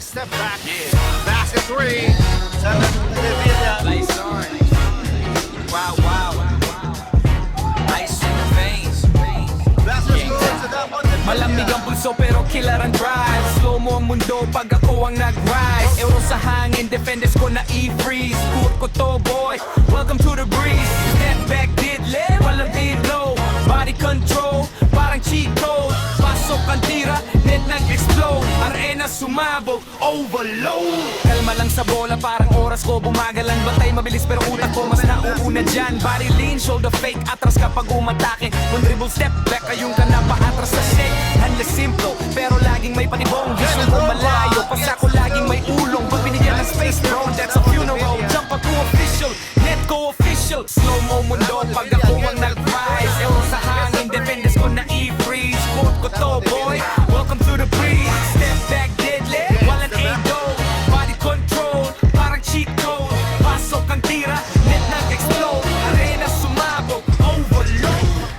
step back. Basket three. Lights on. Wow, wow. Ice in the veins. Basket goes to that one. Malamig ang pulso pero killer ang drive. Slow mo ang mundo pag ako ang nag-rise. Euro sa hangin, defenders ko na i-freeze. Court ko to boy, welcome to the breeze. Step back, diddle, walang low. Body control, parang cheat code. Pasok ang tira, net nag-explode. Arena sumabog, overload. Kalma lang sa bola, parang oras ko bumagalan. Bantay mabilis pero utak ko mas nauuna dyan. Body lean, shoulder fake, atras kapag umatake. One dribble step back, ayun ka na paatras sa shake. Handle simple, pero laging may panibong. Vision ko malayo, pasa ko laging may ulong. Pag binigyan ng space, bro, that's a funeral. Jump ako official, net ko official. Slow mo mundo, pag